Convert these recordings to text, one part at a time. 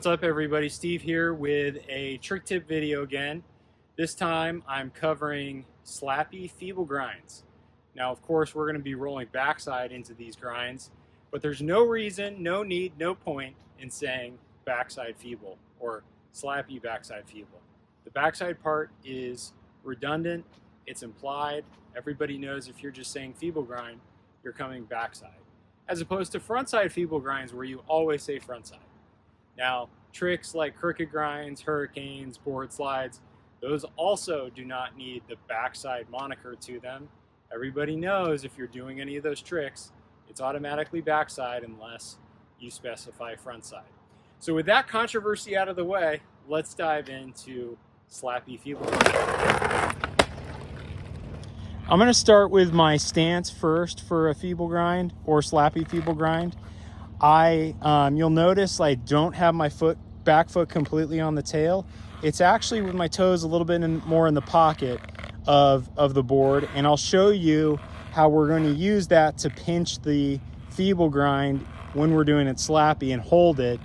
What's up everybody, Steve here with a trick tip video again. This time I'm covering Slappy Feeble grinds. Now of course we're going to be rolling backside into these grinds, but there's no reason, no need, no point in saying backside feeble or Slappy backside feeble. The backside part is redundant, it's implied. Everybody knows if you're just saying feeble grind, you're coming backside. As opposed to frontside feeble grinds where you always say frontside. Now, tricks like crooked grinds, hurricanes, board slides, those also do not need the backside moniker to them. Everybody knows if you're doing any of those tricks, it's automatically backside unless you specify frontside. So with that controversy out of the way, let's dive into Slappy Feeble. I'm going to start with my stance first for a feeble grind or Slappy Feeble grind. You'll notice I don't have my back foot completely on the tail. It's actually with my toes a little bit more in the pocket of the board, and I'll show you how we're going to use that to pinch the feeble grind when we're doing it slappy and hold it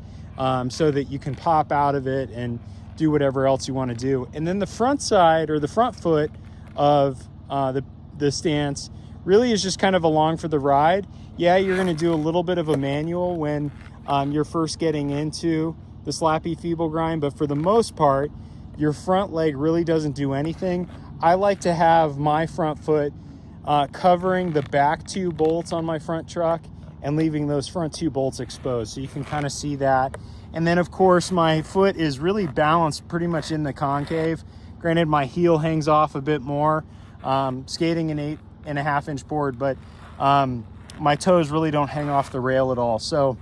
so that you can pop out of it and do whatever else you want to do. And then the front side or the front foot of the stance really is just kind of along for the ride. Yeah, you're going to do a little bit of a manual when you're first getting into the Slappy Feeble grind, but for the most part, your front leg really doesn't do anything. I like to have my front foot covering the back two bolts on my front truck and leaving those front two bolts exposed, so you can kind of see that. And then, of course, my foot is really balanced pretty much in the concave. Granted, my heel hangs off a bit more. Skating an 8.5 inch board, but my toes really don't hang off the rail at all. So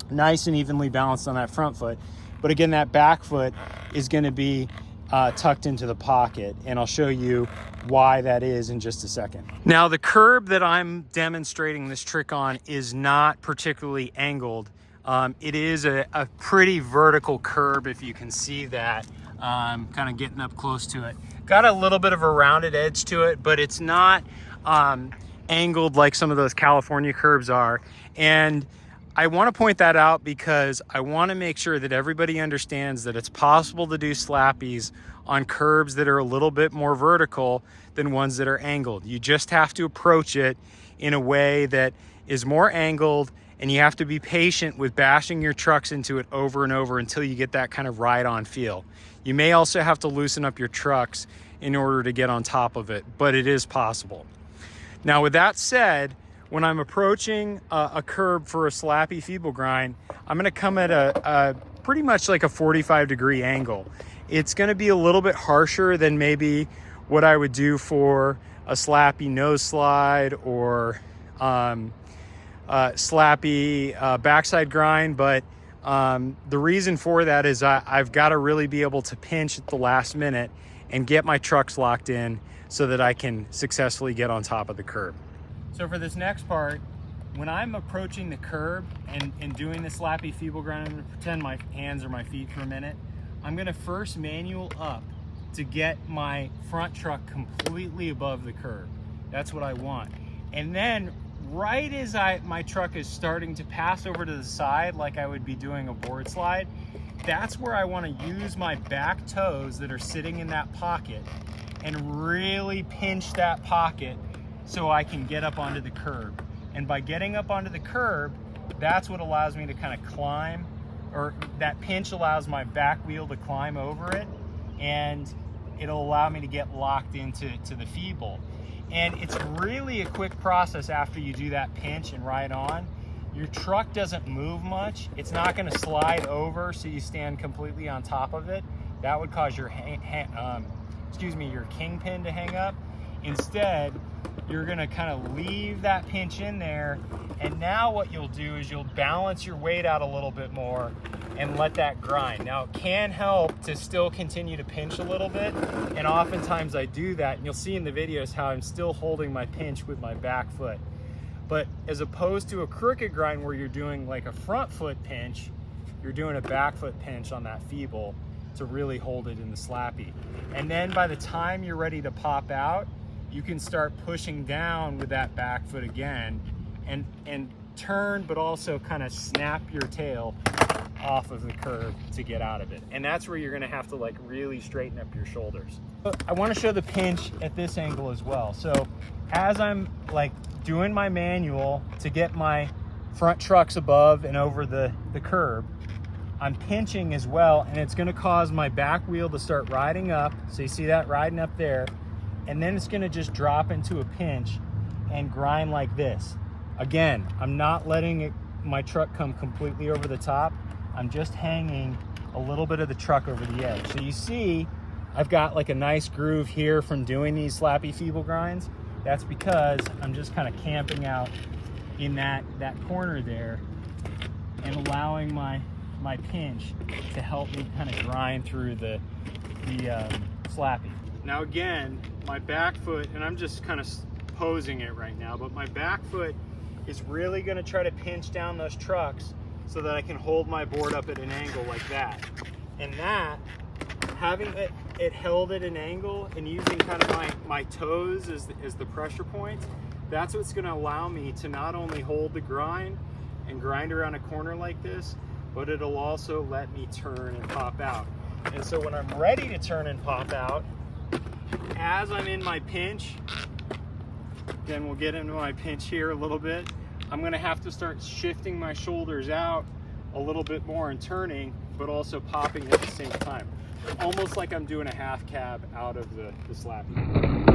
nice and evenly balanced on that front foot. But again, that back foot is going to be tucked into the pocket, and I'll show you why that is in just a second. Now, the curb that I'm demonstrating this trick on is not particularly angled. It is a pretty vertical curb, if you can see that. Kind of getting up close to it. Got a little bit of a rounded edge to it, but it's not angled like some of those California curbs are. And I want to point that out because I want to make sure that everybody understands that it's possible to do slappies on curbs that are a little bit more vertical than ones that are angled. You just have to approach it in a way that is more angled, and you have to be patient with bashing your trucks into it over and over until you get that kind of ride-on feel. You may also have to loosen up your trucks in order to get on top of it, but it is possible. Now, with that said, when I'm approaching a curb for a Slappy Feeble grind, I'm going to come at a pretty much like a 45-degree angle. It's going to be a little bit harsher than maybe what I would do for a Slappy nose slide or Slappy backside grind, but the reason for that is I've got to really be able to pinch at the last minute and get my trucks locked in so that I can successfully get on top of the curb. So for this next part, when I'm approaching the curb and doing the Slappy Feeble grind, I'm going to pretend my hands are my feet for a minute. I'm going to first manual up to get my front truck completely above the curb. That's what I want. And then right as my truck is starting to pass over to the side like I would be doing a board slide, that's where I want to use my back toes that are sitting in that pocket and really pinch that pocket so I can get up onto the curb. And by getting up onto the curb, that's what allows me to kind of climb, or that pinch allows my back wheel to climb over it, and it'll allow me to get locked into the feeble. And it's really a quick process after you do that pinch and ride on. Your truck doesn't move much. It's not going to slide over so you stand completely on top of it. That would cause your your kingpin to hang up. Instead, you're going to kind of leave that pinch in there, and now what you'll do is you'll balance your weight out a little bit more and let that grind. Now, it can help to still continue to pinch a little bit, and oftentimes I do that, and you'll see in the videos how I'm still holding my pinch with my back foot. But as opposed to a crooked grind where you're doing like a front foot pinch, you're doing a back foot pinch on that feeble to really hold it in the Slappy. And then by the time you're ready to pop out, you can start pushing down with that back foot again and turn, but also kind of snap your tail off of the curb to get out of it. And that's where you're gonna have to like really straighten up your shoulders. I wanna show the pinch at this angle as well. So as I'm like doing my manual to get my front trucks above and over the curb, I'm pinching as well, and it's gonna cause my back wheel to start riding up. So you see that riding up there, and then it's gonna just drop into a pinch and grind like this. Again, I'm not letting my truck come completely over the top. I'm just hanging a little bit of the truck over the edge. So you see, I've got like a nice groove here from doing these Slappy Feeble grinds. That's because I'm just kind of camping out in that corner there and allowing my pinch to help me kind of grind through the Slappy. Now again, my back foot, and I'm just kind of posing it right now, but my back foot is really going to try to pinch down those trucks so that I can hold my board up at an angle like that. And that, having it held at an angle and using kind of my toes as the pressure points, that's what's going to allow me to not only hold the grind and grind around a corner like this, but it'll also let me turn and pop out. And so when I'm ready to turn and pop out, as I'm in my pinch, then we'll get into my pinch here a little bit, I'm gonna have to start shifting my shoulders out a little bit more and turning, but also popping at the same time. Almost like I'm doing a half cab out of the Slappy.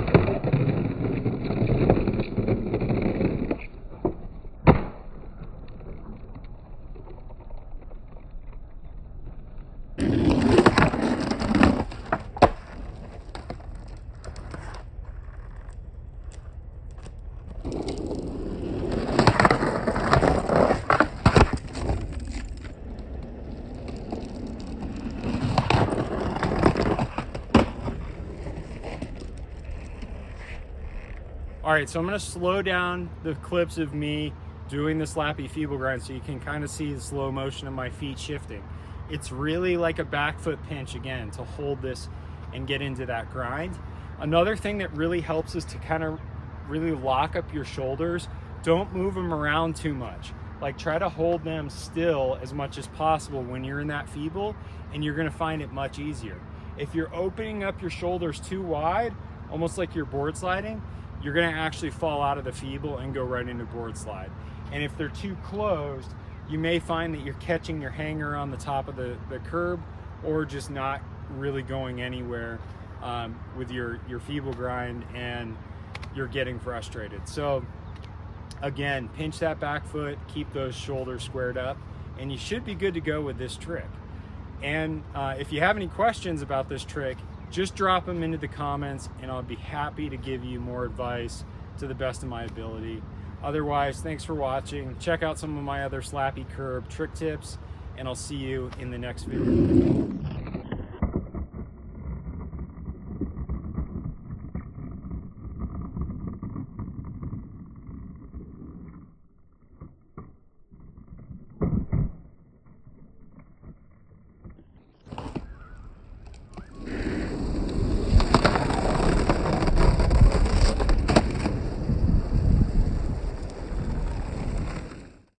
All right, so I'm gonna slow down the clips of me doing the Slappy Feeble grind so you can kind of see the slow motion of my feet shifting. It's really like a back foot pinch again to hold this and get into that grind. Another thing that really helps is to kind of really lock up your shoulders. Don't move them around too much. Like try to hold them still as much as possible when you're in that feeble, and you're gonna find it much easier. If you're opening up your shoulders too wide, almost like you're board sliding, you're gonna actually fall out of the feeble and go right into board slide. And if they're too closed, you may find that you're catching your hanger on the top of the curb, or just not really going anywhere with your feeble grind, and you're getting frustrated. So again, pinch that back foot, keep those shoulders squared up, and you should be good to go with this trick. And if you have any questions about this trick, just drop them into the comments and I'll be happy to give you more advice to the best of my ability. Otherwise, thanks for watching. Check out some of my other Slappy curb trick tips, and I'll see you in the next video.